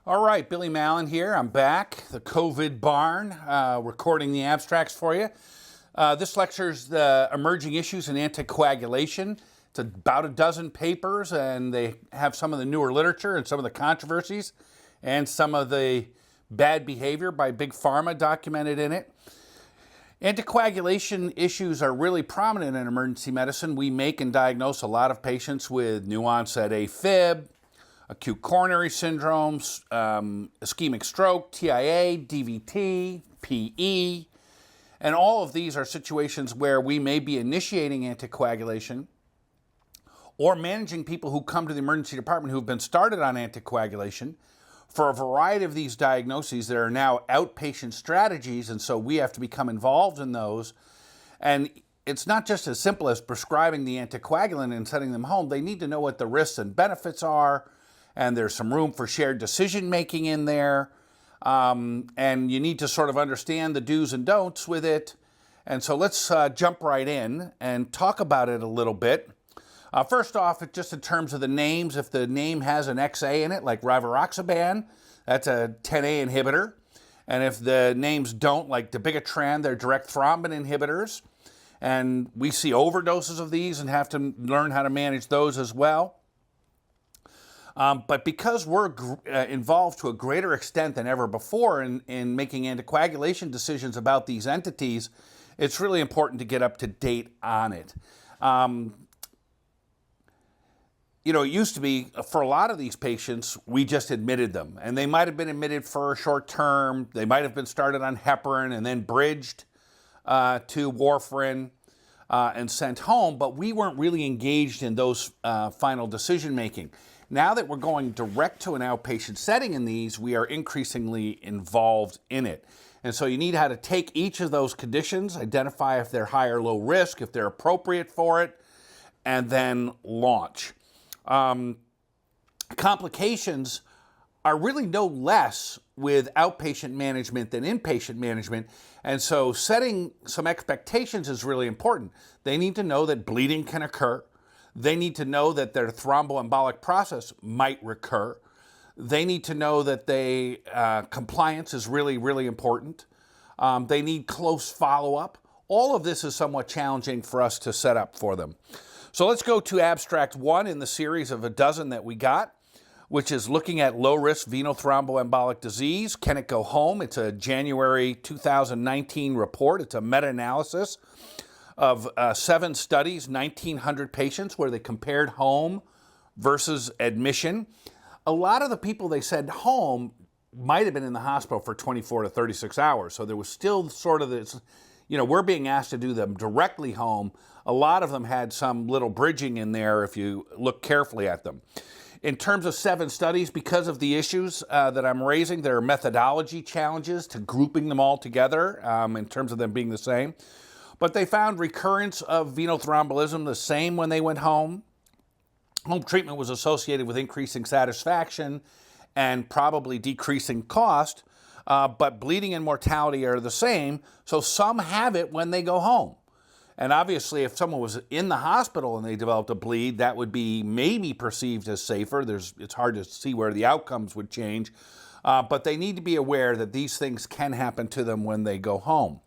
All right, Billy Mallon here. I'm back, the COVID barn, recording the abstracts for you. This lecture's the emerging issues in anticoagulation. It's about a dozen papers, and they have some of the newer literature and some of the controversies and some of the bad behavior by Big Pharma documented in it. Anticoagulation issues are really prominent in emergency medicine. We make and diagnose a lot of patients with new onset Afib, acute coronary syndromes, ischemic stroke, TIA, DVT, PE, and all of these are situations where we may be initiating anticoagulation or managing people who come to the emergency department who've been started on anticoagulation. For a variety of these diagnoses, there are now outpatient strategies, and so we have to become involved in those. And it's not just as simple as prescribing the anticoagulant and sending them home. They need to know what the risks and benefits are, and there's some room for shared decision-making in there. And you need to sort of understand the do's and don'ts with it. And so let's jump right in and talk about it a little bit. First off, just in terms of the names, if the name has an XA in it, like rivaroxaban, that's a 10A inhibitor. And if the names don't, like dabigatran, they're direct thrombin inhibitors. And we see overdoses of these and have to learn how to manage those as well. But because we're involved to a greater extent than ever before in making anticoagulation decisions about these entities, it's really important to get up to date on it. It used to be, for a lot of these patients, we just admitted them. And they might have been admitted for a short term. They might have been started on heparin and then bridged to warfarin and sent home. But we weren't really engaged in those final decision making. Now that we're going direct to an outpatient setting in these, we are increasingly involved in it. And so you need how to take each of those conditions, identify if they're high or low risk, if they're appropriate for it, and then launch. Complications are really no less with outpatient management than inpatient management. And so setting some expectations is really important. They need to know that bleeding can occur. They need to know that their thromboembolic process might recur. They need to know that compliance is really, really important. They need close follow-up. All of this is somewhat challenging for us to set up for them. So let's go to abstract 1 in the series of a dozen that we got, which is looking at low-risk venous thromboembolic disease. Can it go home? It's a January 2019 report. It's a meta-analysis of 7 studies, 1,900 patients, where they compared home versus admission. A lot of the people they said home might have been in the hospital for 24 to 36 hours. So there was still sort of this, we're being asked to do them directly home. A lot of them had some little bridging in there if you look carefully at them. In terms of 7 studies, because of the issues that I'm raising, there are methodology challenges to grouping them all together in terms of them being the same. But they found recurrence of venous thromboembolism the same when they went home. Home treatment was associated with increasing satisfaction and probably decreasing cost, but bleeding and mortality are the same, so some have it when they go home. And obviously, if someone was in the hospital and they developed a bleed, that would be maybe perceived as safer. It's hard to see where the outcomes would change, but they need to be aware that these things can happen to them when they go home.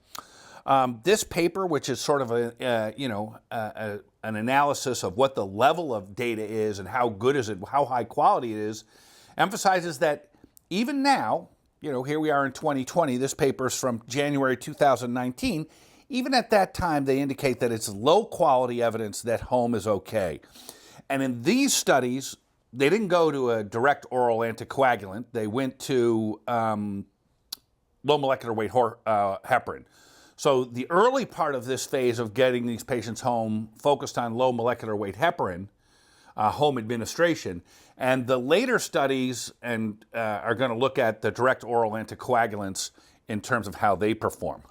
This paper, which is sort of an analysis of what the level of data is and how good is it, how high quality it is, emphasizes that even now, here we are in 2020, this paper is from January 2019, even at that time they indicate that it's low quality evidence that home is okay. And in these studies, they didn't go to a direct oral anticoagulant, they went to low molecular weight heparin. So the early part of this phase of getting these patients home focused on low molecular weight heparin, home administration, and the later studies are going to look at the direct oral anticoagulants in terms of how they perform.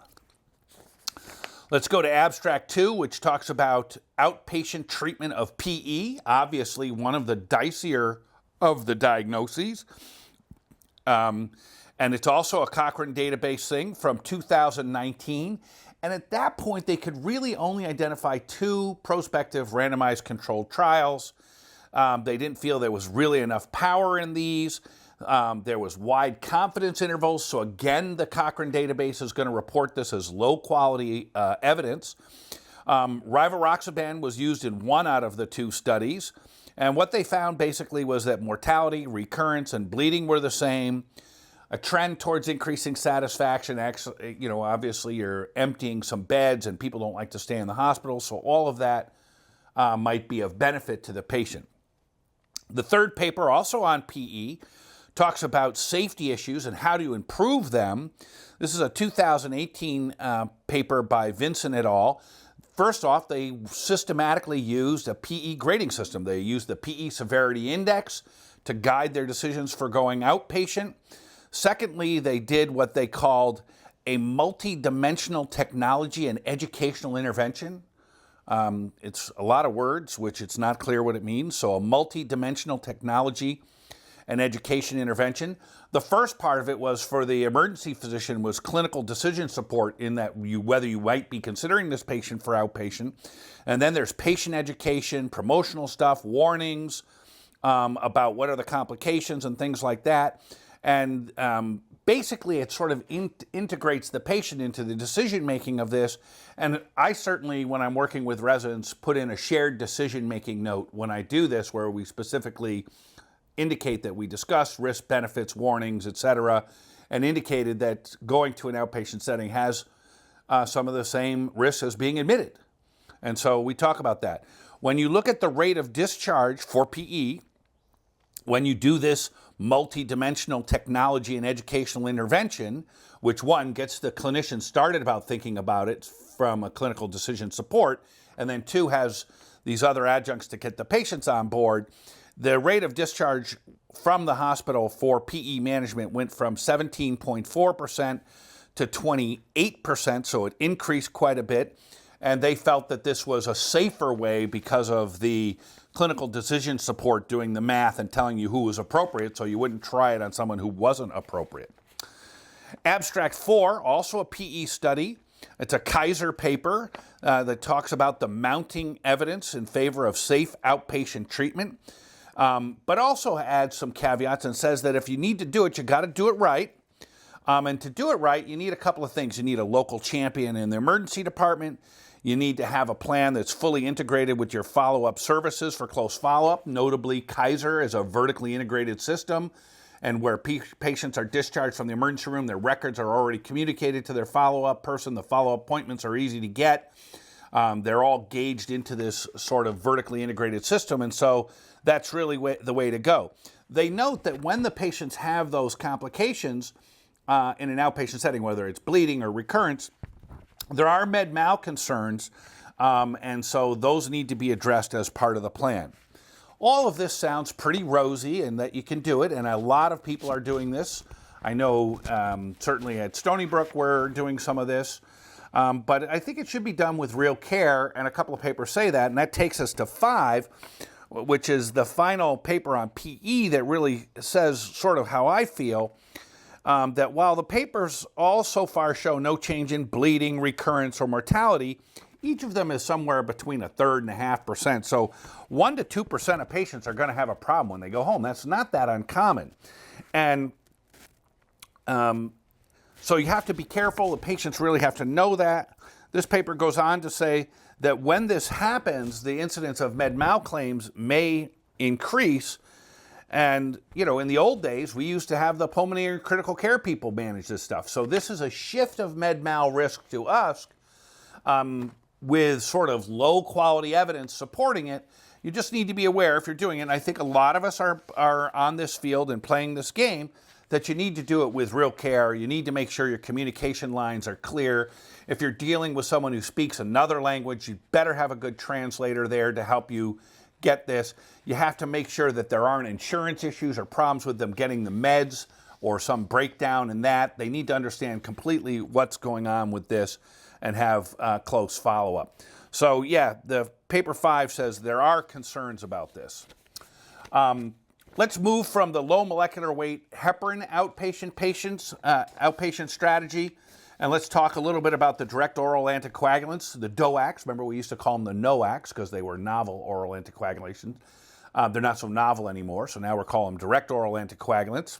Let's go to abstract 2, which talks about outpatient treatment of PE, obviously one of the dicier of the diagnoses. And it's also a Cochrane database thing from 2019. And at that point, they could really only identify 2 prospective randomized controlled trials. They didn't feel there was really enough power in these. There was wide confidence intervals. So again, the Cochrane database is going to report this as low quality evidence. Rivaroxaban was used in 1 out of the 2 studies. And what they found basically was that mortality, recurrence, and bleeding were the same. A trend towards increasing satisfaction. Actually, obviously you're emptying some beds and people don't like to stay in the hospital. So all of that might be of benefit to the patient. The third paper, also on PE, talks about safety issues and how to improve them. This is a 2018 paper by Vincent et al. First off, they systematically used a PE grading system. They used the PE severity index to guide their decisions for going outpatient. Secondly, they did what they called a multi-dimensional technology and educational intervention. It's a lot of words, which it's not clear what it means. So a multi-dimensional technology and education intervention. The first part of it was for the emergency physician was clinical decision support in that whether you might be considering this patient for outpatient. And then there's patient education, promotional stuff, warnings about what are the complications and things like that. And basically it sort of integrates the patient into the decision-making of this. And I certainly, when I'm working with residents, put in a shared decision-making note when I do this where we specifically indicate that we discussed risk, benefits, warnings, etc., and indicated that going to an outpatient setting has some of the same risks as being admitted. And so we talk about that. When you look at the rate of discharge for PE, when you do this multi-dimensional technology and educational intervention, which one gets the clinician started about thinking about it from a clinical decision support, and then 2 has these other adjuncts to get the patients on board, the rate of discharge from the hospital for PE management went from 17.4% to 28%, so it increased quite a bit. And they felt that this was a safer way because of the clinical decision support doing the math and telling you who was appropriate, so you wouldn't try it on someone who wasn't appropriate. Abstract 4, also a PE study. It's a Kaiser paper that talks about the mounting evidence in favor of safe outpatient treatment. But also adds some caveats and says that if you need to do it, you got to do it right. And to do it right, you need a couple of things. You need a local champion in the emergency department. You need to have a plan that's fully integrated with your follow-up services for close follow-up. Notably, Kaiser is a vertically integrated system, and where patients are discharged from the emergency room, their records are already communicated to their follow-up person. The follow-up appointments are easy to get. They're all gauged into this sort of vertically integrated system, and so that's really the way to go. They note that when the patients have those complications in an outpatient setting, whether it's bleeding or recurrence, there are MedMAo concerns, and so those need to be addressed as part of the plan. All of this sounds pretty rosy and that you can do it, and a lot of people are doing this. I know certainly at Stony Brook we're doing some of this. But I think it should be done with real care, and a couple of papers say that, and that takes us to 5, which is the final paper on PE that really says sort of how I feel, that while the papers all so far show no change in bleeding, recurrence, or mortality, each of them is somewhere between 1/3 and 0.5%. So 1 to 2% of patients are going to have a problem when they go home. That's not that uncommon. And so you have to be careful. The patients really have to know that. This paper goes on to say that when this happens, the incidence of MedMAo claims may increase. And, in the old days, we used to have the pulmonary critical care people manage this stuff. So this is a shift of MedMAo risk to us with sort of low quality evidence supporting it. You just need to be aware if you're doing it. And I think a lot of us are on this field and playing this game, that you need to do it with real care. You need to make sure your communication lines are clear. If you're dealing with someone who speaks another language, you better have a good translator there to help you get this. You have to make sure that there aren't insurance issues or problems with them getting the meds or some breakdown in that. They need to understand completely what's going on with this and have close follow-up. So yeah, the paper 5 says there are concerns about this. Let's move from the low molecular weight heparin outpatient strategy, and let's talk a little bit about the direct oral anticoagulants, the DOACs. Remember, we used to call them the NOACs because they were novel oral anticoagulations. They're not so novel anymore, so now we're calling them direct oral anticoagulants.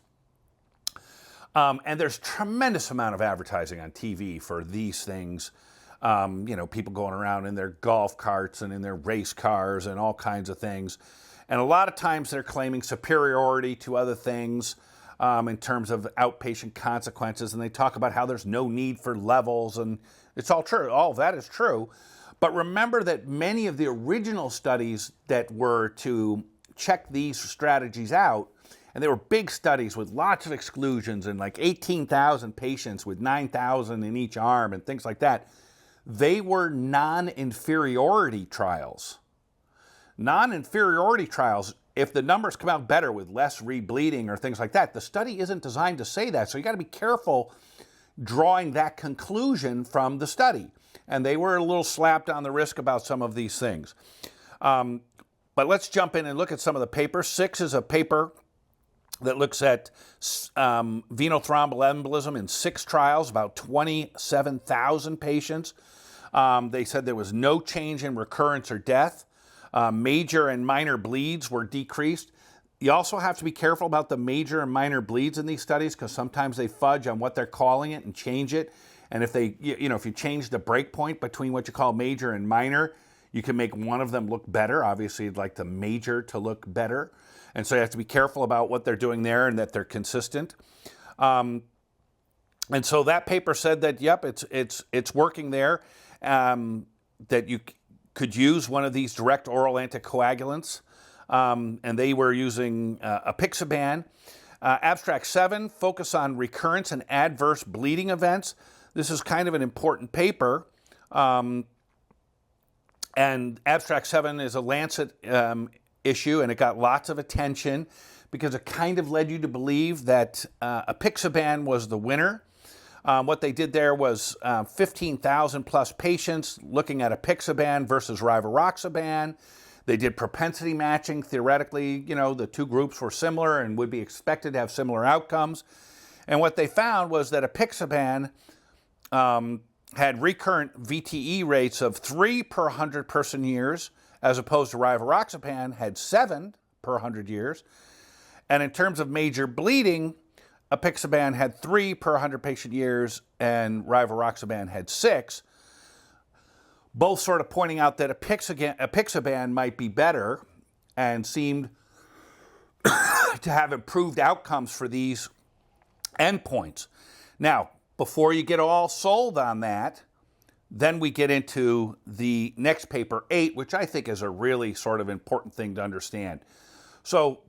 And there's tremendous amount of advertising on TV for these things. People going around in their golf carts and in their race cars and all kinds of things. And a lot of times they're claiming superiority to other things in terms of outpatient consequences. And they talk about how there's no need for levels. And it's all true. All of that is true. But remember that many of the original studies that were to check these strategies out, and they were big studies with lots of exclusions and like 18,000 patients with 9,000 in each arm and things like that. They were non-inferiority trials. Non-inferiority trials, if the numbers come out better with less rebleeding or things like that, the study isn't designed to say that. So you got to be careful drawing that conclusion from the study. And they were a little slapped on the wrist about some of these things. But let's jump in and look at some of the papers. 6 is a paper that looks at venothrombal embolism in 6 trials, about 27,000 patients. They said there was no change in recurrence or death. Major and minor bleeds were decreased. You also have to be careful about the major and minor bleeds in these studies because sometimes they fudge on what they're calling it and change it. And if if you change the break point between what you call major and minor, you can make one of them look better. Obviously, you'd like the major to look better. And so you have to be careful about what they're doing there and that they're consistent. And so that paper said that, yep, it's working there, that you could use one of these direct oral anticoagulants. And they were using apixaban. Abstract 7, focus on recurrence and adverse bleeding events. This is kind of an important paper. And Abstract 7 is a Lancet issue, and it got lots of attention because it kind of led you to believe that apixaban was the winner. What they did there was 15,000 plus patients looking at apixaban versus rivaroxaban. They did propensity matching. Theoretically, the two groups were similar and would be expected to have similar outcomes. And what they found was that apixaban had recurrent VTE rates of 3 per 100 person years, as opposed to rivaroxaban had 7 per 100 years. And in terms of major bleeding, apixaban had 3 per 100 patient years, and rivaroxaban had 6. Both sort of pointing out that apixaban might be better and seemed to have improved outcomes for these endpoints. Now, before you get all sold on that, then we get into the next paper, 8, which I think is a really sort of important thing to understand. So,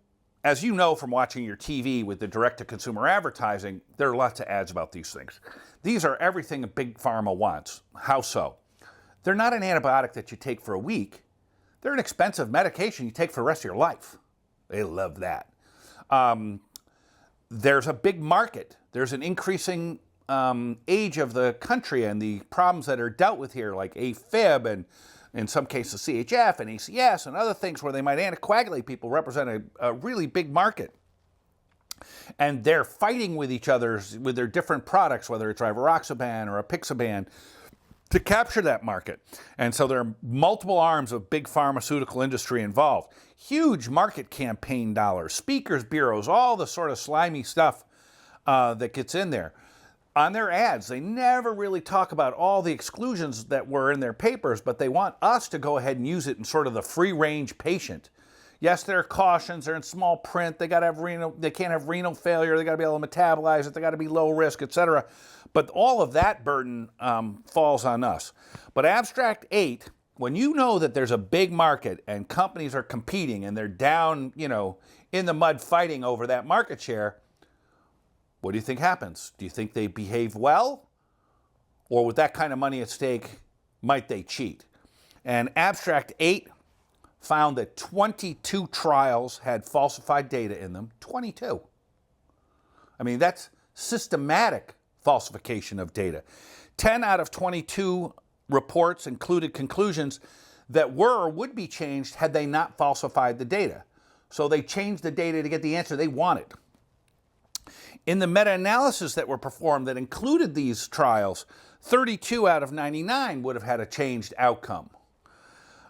as you know from watching your TV with the direct-to-consumer advertising, there are lots of ads about these things. These are everything a big pharma wants. How so? They're not an antibiotic that you take for a week. They're an expensive medication you take for the rest of your life. They love that. There's a big market. There's an increasing age of the country and the problems that are dealt with here, like Afib and in some cases CHF and ACS and other things where they might anticoagulate people, represent a really big market. And they're fighting with each other with their different products, whether it's rivaroxaban or apixaban, to capture that market. And so there are multiple arms of big pharmaceutical industry involved. Huge market campaign dollars, speakers bureaus, all the sort of slimy stuff that gets in there. On their ads, they never really talk about all the exclusions that were in their papers, but they want us to go ahead and use it in sort of the free-range patient. Yes, there are cautions, they're in small print, they can't have renal failure, they got to be able to metabolize it, they got to be low risk, etc. But all of that burden falls on us. But Abstract 8, when you know that there's a big market and companies are competing and they're down, in the mud fighting over that market share, what do you think happens? Do you think they behave well? Or with that kind of money at stake, might they cheat? And Abstract 8 found that 22 trials had falsified data in them. 22. I mean, that's systematic falsification of data. 10 out of 22 reports included conclusions that were or would be changed had they not falsified the data. So they changed the data to get the answer they wanted. In the meta-analysis that were performed that included these trials, 32 out of 99 would have had a changed outcome.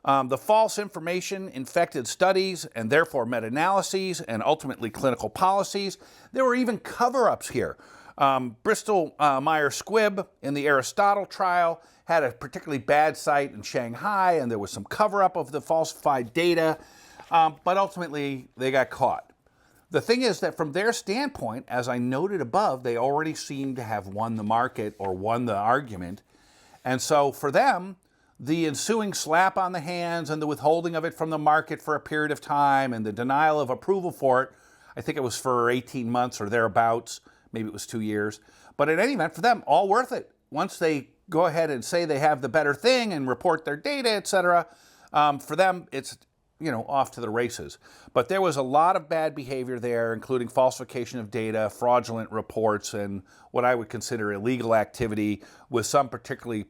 The false information infected studies and therefore meta-analyses and ultimately clinical policies. There were even cover-ups here. Bristol Myers Squibb in the Aristotle trial had a particularly bad site in Shanghai, and there was some cover-up of the falsified data, but ultimately they got caught. The thing is that from their standpoint, as I noted above, they already seem to have won the market or won the argument. And so for them, the ensuing slap on the hands and the withholding of it from the market for a period of time and the denial of approval for it, I think it was for 18 months or thereabouts, maybe it was 2 years. But in any event, for them, all worth it. Once they go ahead and say they have the better thing and report their data, etc., for them, it's off to the races. But there was a lot of bad behavior there, including falsification of data, fraudulent reports, and what I would consider illegal activity with some particularly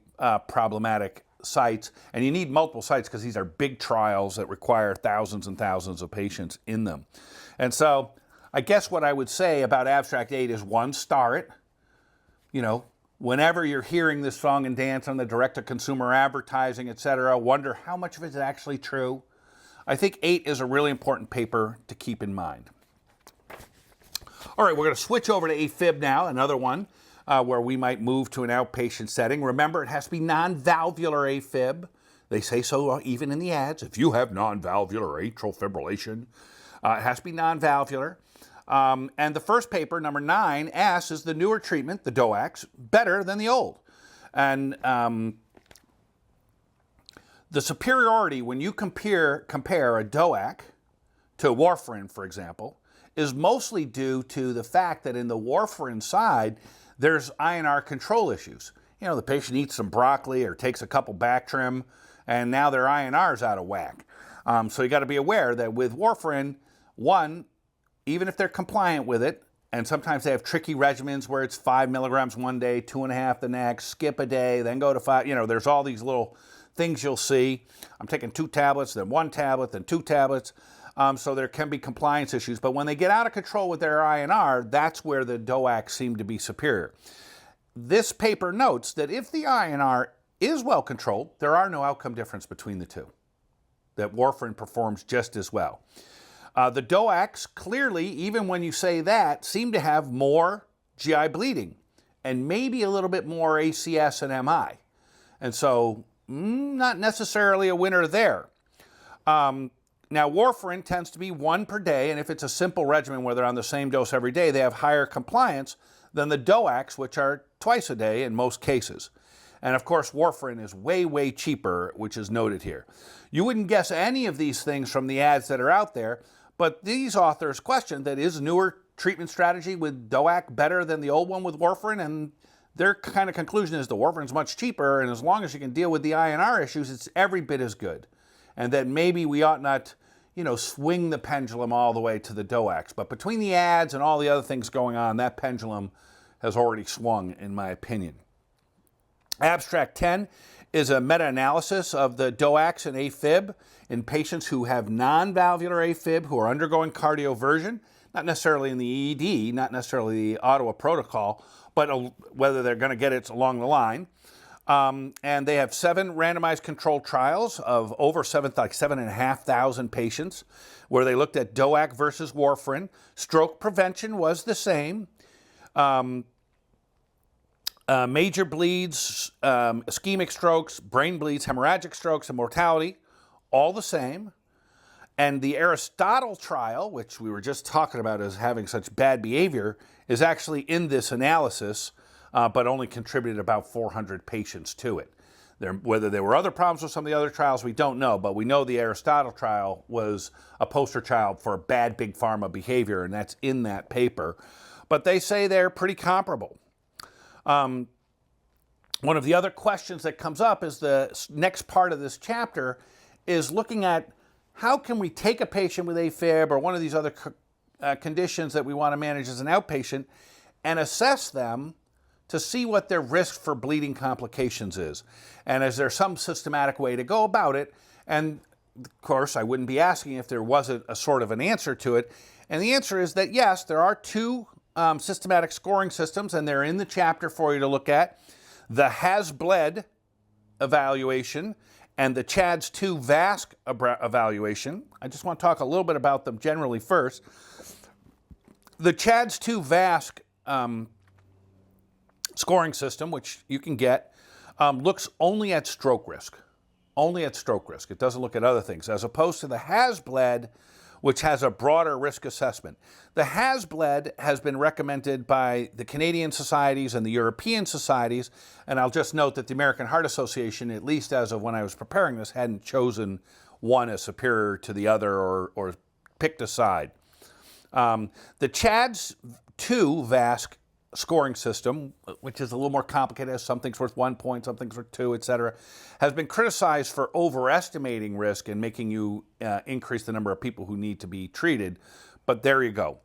problematic sites. And you need multiple sites because these are big trials that require thousands and thousands of patients in them. And so I guess what I would say about Abstract 8 is, one, star it. Whenever you're hearing this song and dance on the direct-to-consumer advertising, etc., wonder how much of it is actually true. I think 8 is a really important paper to keep in mind. All right, we're going to switch over to Afib now, another one where we might move to an outpatient setting. Remember, it has to be non-valvular Afib. They say so even in the ads. If you have non-valvular atrial fibrillation, it has to be non-valvular. And the first paper, number 9, asks, is the newer treatment, the DOACs, better than the old? And the superiority, when you compare a DOAC to Warfarin, for example, is mostly due to the fact that in the Warfarin side, there's INR control issues. The patient eats some broccoli or takes a couple Bactrim, and now their INR's out of whack. So you got to be aware that with Warfarin, one, even if they're compliant with it, and sometimes they have tricky regimens where it's 5 milligrams one day, 2.5 the next, skip a day, then go to 5. There's all these little things you'll see. I'm taking 2 tablets, then 1 tablet, then 2 tablets. So there can be compliance issues. But when they get out of control with their INR, that's where the DOACs seem to be superior. This paper notes that if the INR is well controlled, there are no outcome difference between the two, that Warfarin performs just as well. The DOACs, clearly, even when you say that, seem to have more GI bleeding and maybe a little bit more ACS and MI. And so, not necessarily a winner there. Now, Warfarin tends to be 1 per day, and if it's a simple regimen where they're on the same dose every day, they have higher compliance than the DOACs, which are twice a day in most cases. And of course, Warfarin is way, way cheaper, which is noted here. You wouldn't guess any of these things from the ads that are out there, but these authors question that is newer treatment strategy with DOAC better than the old one with Warfarin, and their kind of conclusion is the Warfarin is much cheaper, and as long as you can deal with the INR issues, it's every bit as good. And that maybe we ought not, swing the pendulum all the way to the DOACs. But between the ads and all the other things going on, that pendulum has already swung, in my opinion. Abstract 10 is a meta-analysis of the DOACs and Afib in patients who have non-valvular Afib who are undergoing cardioversion, not necessarily in the ED, not necessarily the Ottawa protocol, but whether they're going to get it along the line. And they have 7 randomized controlled trials of over 7,500 patients where they looked at DOAC versus Warfarin. Stroke prevention was the same. Major bleeds, ischemic strokes, brain bleeds, hemorrhagic strokes, and mortality, all the same. And the Aristotle trial, which we were just talking about as having such bad behavior, is actually in this analysis, but only contributed about 400 patients to it. Whether there were other problems with some of the other trials, we don't know, but we know the Aristotle trial was a poster child for bad big pharma behavior, and that's in that paper. But they say they're pretty comparable. One of the other questions that comes up is the next part of this chapter is looking at how can we take a patient with AFib or one of these other conditions that we want to manage as an outpatient and assess them to see what their risk for bleeding complications is. And is there some systematic way to go about it? And of course, I wouldn't be asking if there wasn't a sort of an answer to it. And the answer is that yes, there are 2 systematic scoring systems, and they're in the chapter for you to look at. The has-bled evaluation and the CHADS-2 VASC evaluation. I just want to talk a little bit about them generally first. The CHADS-2 VASC scoring system, which you can get, looks only at stroke risk. Only at stroke risk. It doesn't look at other things, as opposed to the HAS-BLED, which has a broader risk assessment. The HAS-BLED has been recommended by the Canadian societies and the European societies, and I'll just note that the American Heart Association, at least as of when I was preparing this, hadn't chosen one as superior to the other or picked a side. The CHADS-2 VASC scoring system, which is a little more complicated, some things worth 1 point, some things worth 2, etc., has been criticized for overestimating risk and making you increase the number of people who need to be treated. But there you go.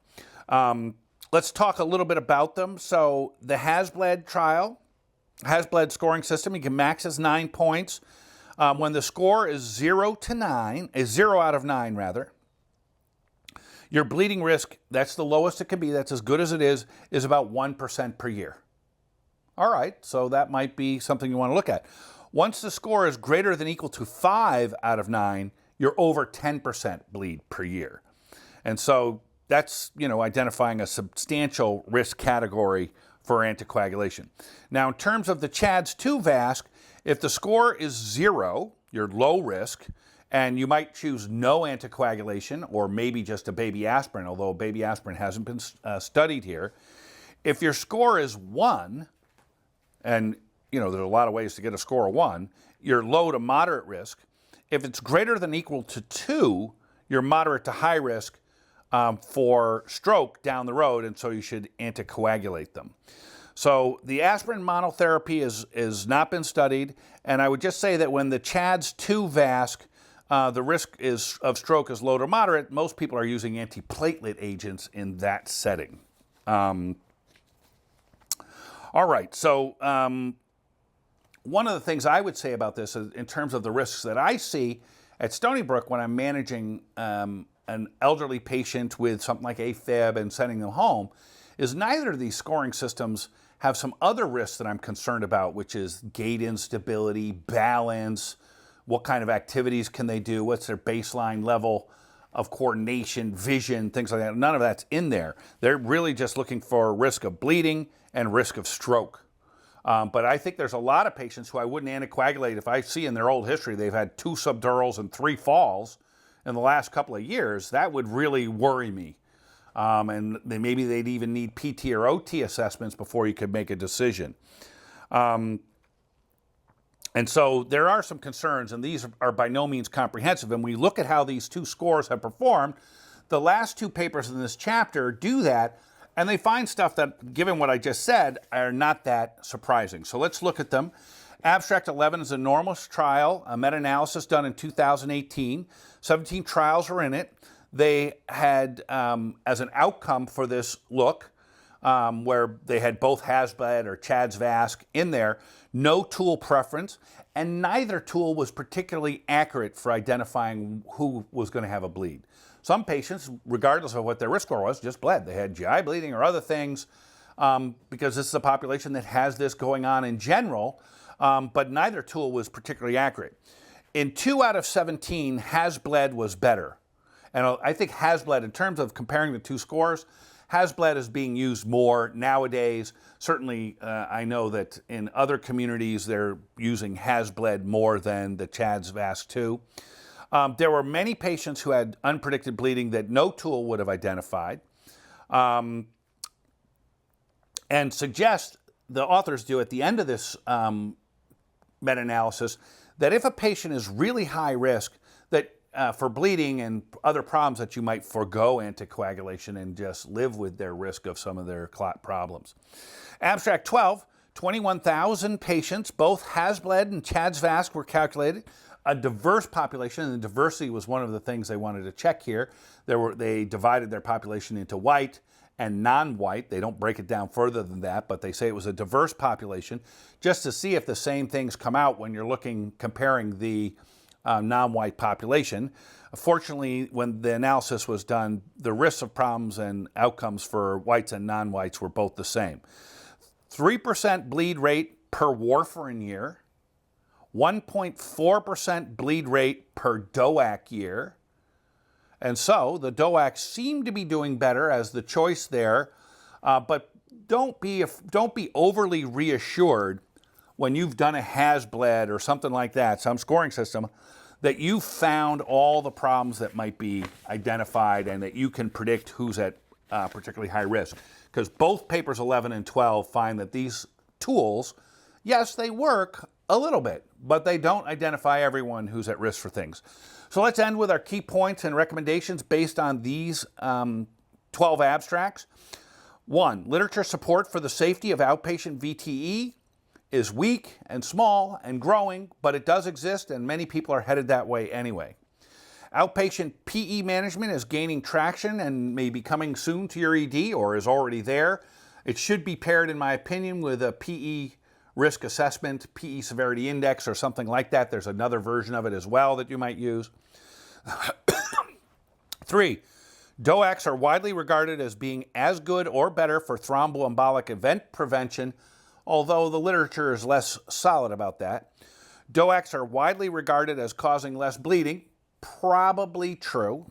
Let's talk a little bit about them. So the HAS-BLED trial, HAS-BLED scoring system, you can max as 9 points. When the score is 0 out of 9 rather, your bleeding risk, that's the lowest it can be, that's as good as it is about 1% per year. All right, so that might be something you want to look at. Once the score is greater than or equal to 5 out of 9, you're over 10% bleed per year. And so that's, identifying a substantial risk category for anticoagulation. Now, in terms of the CHADS-2 VASC, if the score is 0, you're low risk, and you might choose no anticoagulation or maybe just a baby aspirin, although baby aspirin hasn't been studied here. If your score is 1, and there's a lot of ways to get a score of 1, you're low to moderate risk. If it's greater than or equal to 2, you're moderate to high risk for stroke down the road, and so you should anticoagulate them. So the aspirin monotherapy is not been studied, and I would just say that when the CHADS-2 VASC, the risk of stroke is low to moderate, most people are using antiplatelet agents in that setting. All right, so one of the things I would say about this is, in terms of the risks that I see at Stony Brook when I'm managing an elderly patient with something like Afib and sending them home, is neither of these scoring systems have some other risks that I'm concerned about, which is gait instability, balance, what kind of activities can they do, what's their baseline level of coordination, vision, things like that. None of that's in there. They're really just looking for risk of bleeding and risk of stroke. But I think there's a lot of patients who I wouldn't anticoagulate if I see in their old history they've had 2 subdurals and 3 falls in the last couple of years. That would really worry me. And maybe they'd even need PT or OT assessments before you could make a decision. And so there are some concerns, and these are by no means comprehensive. And we look at how these 2 scores have performed. The last 2 papers in this chapter do that, and they find stuff that, given what I just said, are not that surprising. So let's look at them. Abstract 11 is a enormous trial, a meta-analysis done in 2018. 17 trials are in it. They had, as an outcome for this look, where they had both HAS-BLED or CHADS-VASC in there, no tool preference, and neither tool was particularly accurate for identifying who was going to have a bleed. Some patients, regardless of what their risk score was, just bled. They had GI bleeding or other things, because this is a population that has this going on in general, but neither tool was particularly accurate. In 2 out of 17, HAS-BLED was better. And I think HAS-BLED, in terms of comparing the 2 scores, HAS-BLED is being used more nowadays. Certainly, I know that in other communities, they're using HAS-BLED more than the CHADS-VASC2. There were many patients who had unpredicted bleeding that no tool would have identified, and suggest, the authors do at the end of this meta-analysis, that if a patient is really high risk, that for bleeding and other problems, that you might forego anticoagulation and just live with their risk of some of their clot problems. Abstract 12, 21,000 patients, both HAS-BLED and CHADS-VASC were calculated. A diverse population, and the diversity was one of the things they wanted to check here. They divided their population into white and non-white. They don't break it down further than that, but they say it was a diverse population, just to see if the same things come out when you're comparing the non-white population. Fortunately, when the analysis was done, the risks of problems and outcomes for whites and non-whites were both the same. 3% bleed rate per warfarin year, 1.4% bleed rate per DOAC year. And so the DOACs seem to be doing better as the choice there, but don't be overly reassured when you've done a has bled or something like that, some scoring system, that you found all the problems that might be identified and that you can predict who's at particularly high risk. Because both papers 11 and 12 find that these tools, yes, they work a little bit, but they don't identify everyone who's at risk for things. So let's end with our key points and recommendations based on these 12 abstracts. 1, literature support for the safety of outpatient VTE is weak and small and growing, but it does exist and many people are headed that way anyway. Outpatient PE management is gaining traction and may be coming soon to your ED or is already there. It should be paired, in my opinion, with a PE risk assessment, PE severity index or something like that. There's another version of it as well that you might use. 3, DOACs are widely regarded as being as good or better for thromboembolic event prevention, although the literature is less solid about that. DOACs are widely regarded as causing less bleeding, probably true.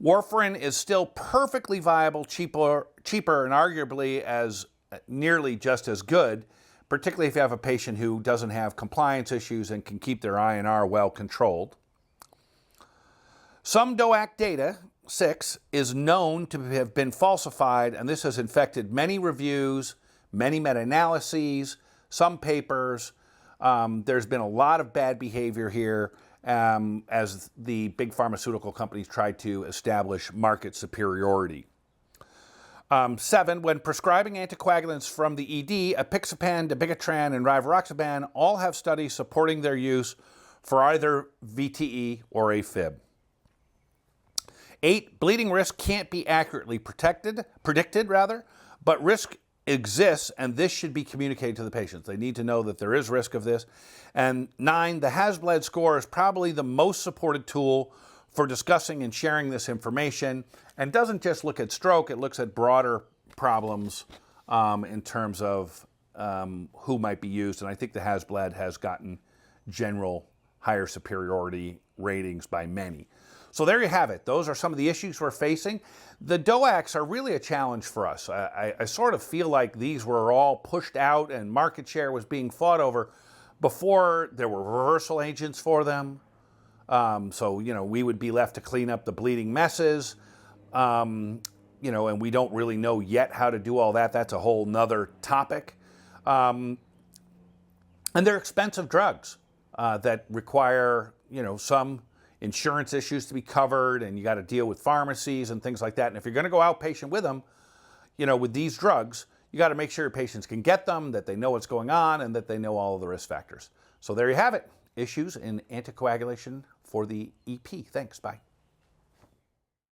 Warfarin is still perfectly viable, cheaper, and arguably as nearly just as good, particularly if you have a patient who doesn't have compliance issues and can keep their INR well controlled. Some DOAC data, 6, is known to have been falsified, and this has infected many reviews, many meta-analyses, some papers. There's been a lot of bad behavior here as the big pharmaceutical companies try to establish market superiority. 7, when prescribing anticoagulants from the ED, apixaban, dabigatran, and rivaroxaban all have studies supporting their use for either VTE or Afib. 8, bleeding risk can't be accurately predicted, but risk exists, and this should be communicated to the patients. They need to know that there is risk of this. And 9, the has-bled score is probably the most supported tool for discussing and sharing this information, and doesn't just look at stroke, it looks at broader problems in terms of who might be used. And I think the has-bled has gotten general higher superiority ratings by many. So there you have it. Those are some of the issues we're facing. The DOACs are really a challenge for us. I sort of feel like these were all pushed out and market share was being fought over before there were reversal agents for them. So, we would be left to clean up the bleeding messes, and we don't really know yet how to do all that. That's a whole nother topic. And they're expensive drugs that require, some insurance issues to be covered, and you got to deal with pharmacies and things like that. And if you're going to go outpatient with them, with these drugs, you got to make sure your patients can get them, that they know what's going on, and that they know all of the risk factors. So there you have it. Issues in anticoagulation for the EP. Thanks. Bye.